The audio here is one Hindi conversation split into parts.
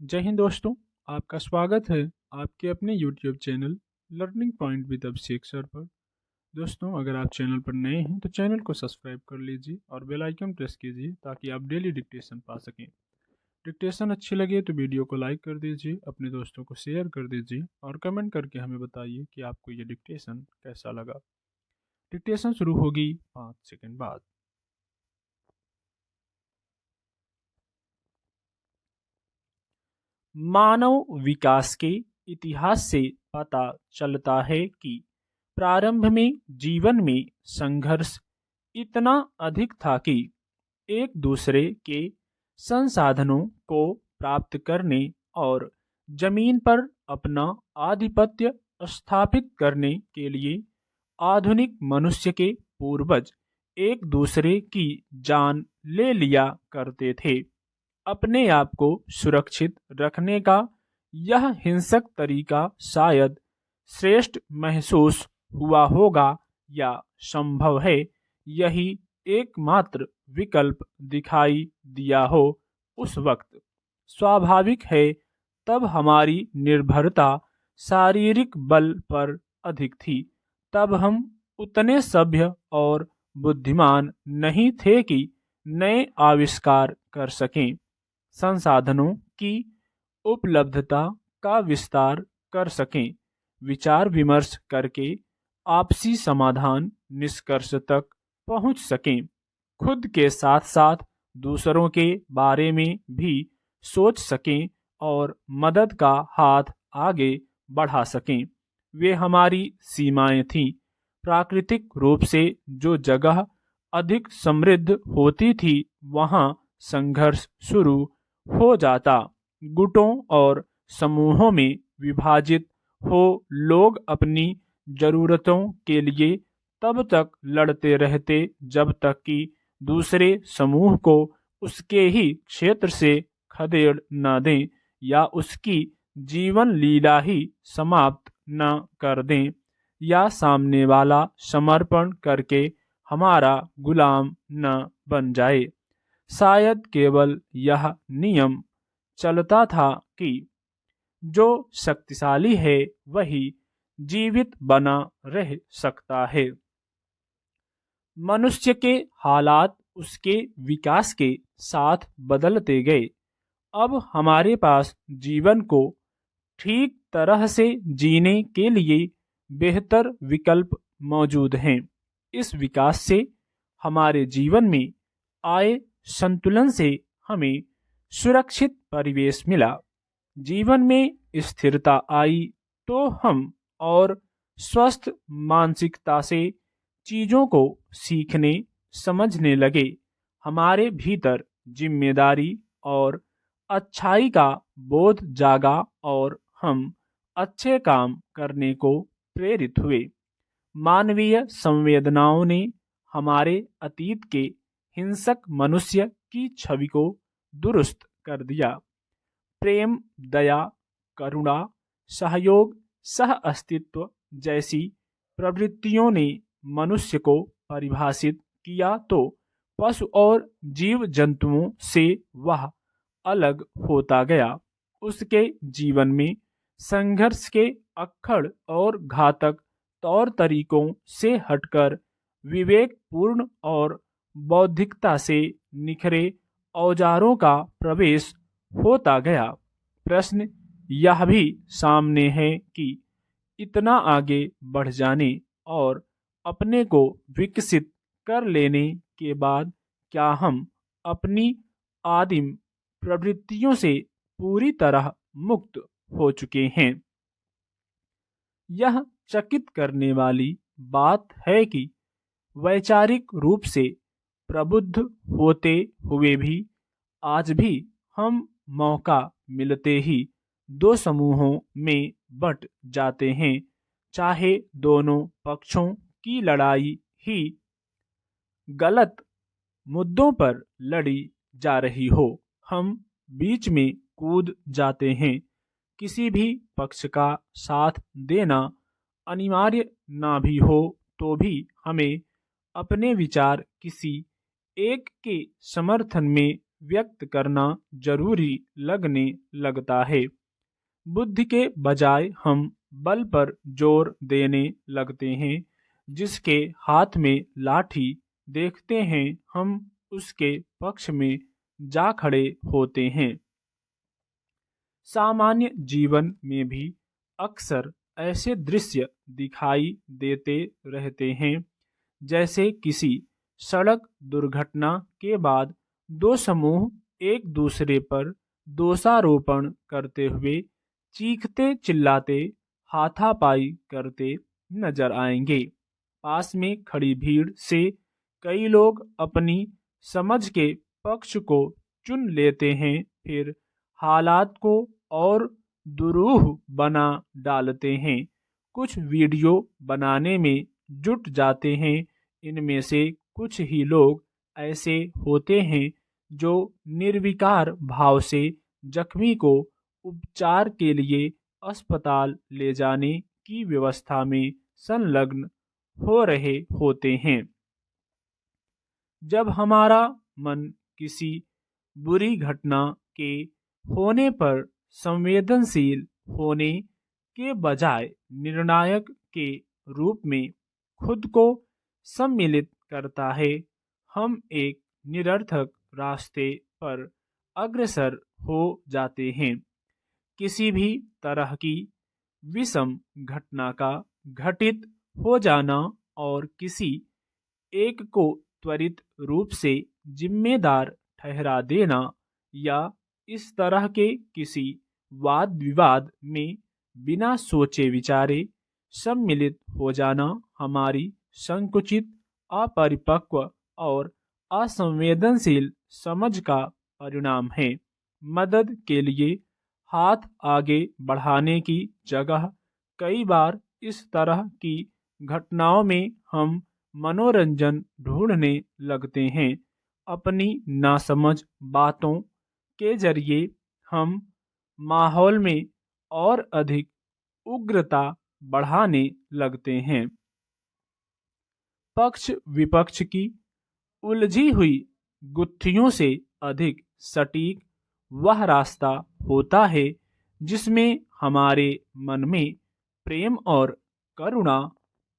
जय हिंद दोस्तों। आपका स्वागत है आपके अपने YouTube channel learning point with Abhishek sir पर। दोस्तों, अगर आप चैनल पर नए हैं तो चैनल को सब्सक्राइब कर लीजिए और बेल आइकन प्रेस कीजिए ताकि आप डेली डिक्टेशन पा सकें। डिक्टेशन अच्छी लगे तो वीडियो को लाइक कर दीजिए, अपने दोस्तों को शेयर कर दीजिए और कमेंट करके हमें बताइए कि आपको ये डिक्टेशन कैसा लगा। डिक्टेशन शुरू होगी 5 सेकंड बाद। मानव विकास के इतिहास से पता चलता है कि प्रारंभ में जीवन में संघर्ष इतना अधिक था कि एक दूसरे के संसाधनों को प्राप्त करने और जमीन पर अपना आधिपत्य स्थापित करने के लिए आधुनिक मनुष्य के पूर्वज एक दूसरे की जान ले लिया करते थे। अपने आप को सुरक्षित रखने का यह हिंसक तरीका शायद श्रेष्ठ महसूस हुआ होगा या संभव है यही एकमात्र विकल्प दिखाई दिया हो उस वक्त। स्वाभाविक है तब हमारी निर्भरता शारीरिक बल पर अधिक थी। तब हम उतने सभ्य और बुद्धिमान नहीं थे कि नए आविष्कार कर सकें, संसाधनों की उपलब्धता का विस्तार कर सकें, विचार विमर्श करके आपसी समाधान निष्कर्ष तक पहुंच सकें, खुद के साथ साथ दूसरों के बारे में भी सोच सकें और मदद का हाथ आगे बढ़ा सकें। वे हमारी सीमाएं थीं। प्राकृतिक रूप से जो जगह अधिक समृद्ध होती थी वहां संघर्ष शुरू हो जाता। गुटों और समूहों में विभाजित हो लोग अपनी जरूरतों के लिए तब तक लड़ते रहते जब तक कि दूसरे समूह को उसके ही क्षेत्र से खदेड़ न दें या उसकी जीवन लीला ही समाप्त न कर दें या सामने वाला समर्पण करके हमारा गुलाम न बन जाए। शायद केवल यह नियम चलता था कि जो शक्तिशाली है वही जीवित बना रह सकता है। मनुष्य के हालात उसके विकास के साथ बदलते गए। अब हमारे पास जीवन को ठीक तरह से जीने के लिए बेहतर विकल्प मौजूद हैं। इस विकास से हमारे जीवन में आए संतुलन से हमें सुरक्षित परिवेश मिला, जीवन में स्थिरता आई तो हम और स्वस्थ मानसिकता से चीजों को सीखने समझने लगे। हमारे भीतर जिम्मेदारी और अच्छाई का बोध जागा और हम अच्छे काम करने को प्रेरित हुए। मानवीय संवेदनाओं ने हमारे अतीत के हिंसक मनुष्य की छवि को दुरुस्त कर दिया। प्रेम, दया, करुणा, सहयोग, सह अस्तित्व जैसी प्रवृत्तियों ने मनुष्य को परिभाषित किया तो पशु और जीव जंतुओं से वह अलग होता गया। उसके जीवन में संघर्ष के अक्खड़ और घातक तौर तरीकों से हटकर विवेकपूर्ण और बौद्धिकता से निखरे औजारों का प्रवेश होता गया। प्रश्न यह भी सामने है कि इतना आगे बढ़ जाने और अपने को विकसित कर लेने के बाद क्या हम अपनी आदिम प्रवृत्तियों से पूरी तरह मुक्त हो चुके हैं? यह चकित करने वाली बात है कि वैचारिक रूप से प्रबुद्ध होते हुए भी आज भी हम मौका मिलते ही दो समूहों में बंट जाते हैं, चाहे दोनों पक्षों की लड़ाई ही गलत मुद्दों पर लड़ी जा रही हो। हम बीच में कूद जाते हैं। किसी भी पक्ष का साथ देना अनिवार्य ना भी हो तो भी हमें अपने विचार किसी एक के समर्थन में व्यक्त करना जरूरी लगने लगता है। बुद्धि के बजाय हम बल पर जोर देने लगते हैं। जिसके हाथ में लाठी देखते हैं हम उसके पक्ष में जा खड़े होते हैं। सामान्य जीवन में भी अक्सर ऐसे दृश्य दिखाई देते रहते हैं, जैसे किसी सड़क दुर्घटना के बाद दो समूह एक दूसरे पर दोषारोपण करते हुए चीखते चिल्लाते हाथापाई करते नजर आएंगे। पास में खड़ी भीड़ से कई लोग अपनी समझ के पक्ष को चुन लेते हैं, फिर हालात को और दुरूह बना डालते हैं। कुछ वीडियो बनाने में जुट जाते हैं। इनमें से कुछ ही लोग ऐसे होते हैं जो निर्विकार भाव से जख्मी को उपचार के लिए अस्पताल ले जाने की व्यवस्था में संलग्न हो रहे होते हैं। जब हमारा मन किसी बुरी घटना के होने पर संवेदनशील होने के बजाय निर्णायक के रूप में खुद को सम्मिलित करता है, हम एक निरर्थक रास्ते पर अग्रसर हो जाते हैं। किसी भी तरह की विषम घटना का घटित हो जाना और किसी एक को त्वरित रूप से जिम्मेदार ठहरा देना या इस तरह के किसी वाद विवाद में बिना सोचे विचारे सम्मिलित हो जाना हमारी संकुचित, अपरिपक्व और असंवेदनशील समझ का परिणाम है। मदद के लिए हाथ आगे बढ़ाने की जगह कई बार इस तरह की घटनाओं में हम मनोरंजन ढूंढने लगते हैं। अपनी नासमझ बातों के जरिए हम माहौल में और अधिक उग्रता बढ़ाने लगते हैं। पक्ष विपक्ष की उलझी हुई गुत्थियों से अधिक सटीक वह रास्ता होता है जिसमें हमारे मन में प्रेम और करुणा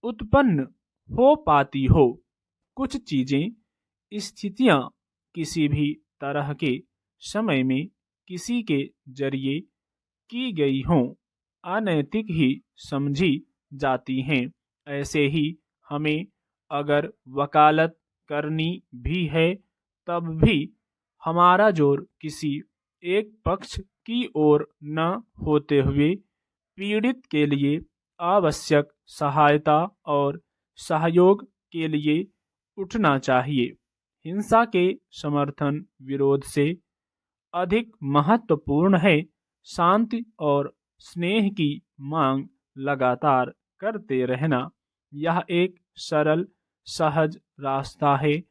उत्पन्न हो पाती हो। कुछ चीजें, स्थितियां किसी भी तरह के समय में किसी के जरिए की गई हों अनैतिक ही समझी जाती हैं। ऐसे ही हमें अगर वकालत करनी भी है तब भी हमारा जोर किसी एक पक्ष की ओर न होते हुए पीड़ित के लिए आवश्यक सहायता और सहयोग के लिए उठना चाहिए। हिंसा के समर्थन विरोध से अधिक महत्वपूर्ण है शांति और स्नेह की मांग लगातार करते रहना। यह एक सरल सहज रास्ता है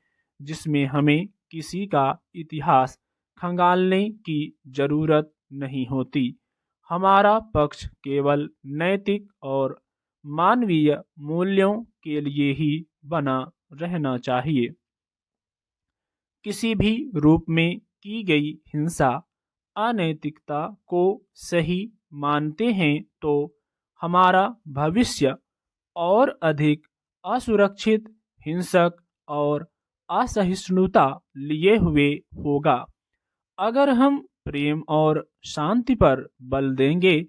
जिसमें हमें किसी का इतिहास खंगालने की जरूरत नहीं होती। हमारा पक्ष केवल नैतिक और मानवीय मूल्यों के लिए ही बना रहना चाहिए। किसी भी रूप में की गई हिंसा अनैतिकता को सही मानते हैं तो हमारा भविष्य और अधिक असुरक्षित, हिंसक और असहिष्णुता लिए हुए होगा। अगर हम प्रेम और शांति पर बल देंगे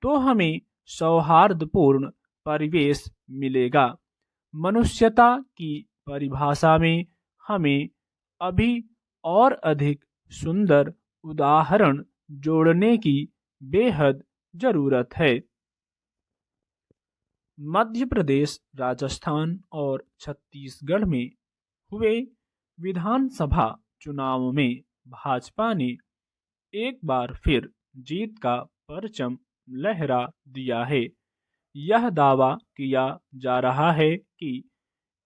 तो हमें सौहार्दपूर्ण परिवेश मिलेगा। मनुष्यता की परिभाषा में हमें अभी और अधिक सुंदर उदाहरण जोड़ने की बेहद जरूरत है। मध्य प्रदेश, राजस्थान और छत्तीसगढ़ में हुए विधानसभा चुनाव में भाजपा ने एक बार फिर जीत का परचम लहरा दिया है। यह दावा किया जा रहा है कि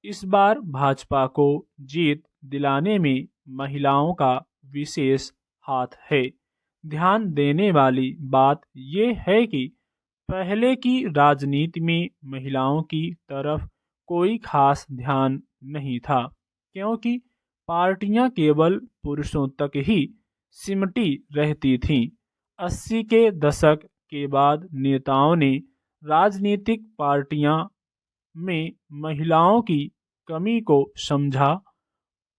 इस बार भाजपा को जीत दिलाने में महिलाओं का विशेष हाथ है। ध्यान देने वाली बात यह है कि पहले की राजनीति में महिलाओं की तरफ कोई खास ध्यान नहीं था, क्योंकि पार्टियां केवल पुरुषों तक ही सिमटी रहती थीं। 80 के दशक के बाद नेताओं ने राजनीतिक पार्टियां में महिलाओं की कमी को समझा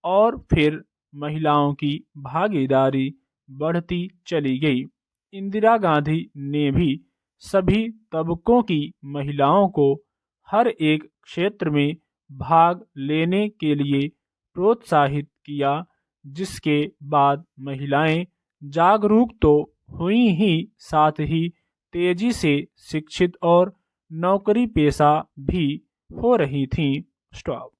और फिर महिलाओं की भागीदारी बढ़ती चली गई। इंदिरा गांधी ने भी सभी तबकों की महिलाओं को हर एक क्षेत्र में भाग लेने के लिए प्रोत्साहित किया, जिसके बाद महिलाएं जागरूक तो हुई ही, साथ ही तेजी से शिक्षित और नौकरी पेशा भी हो रही थीं। स्टॉप।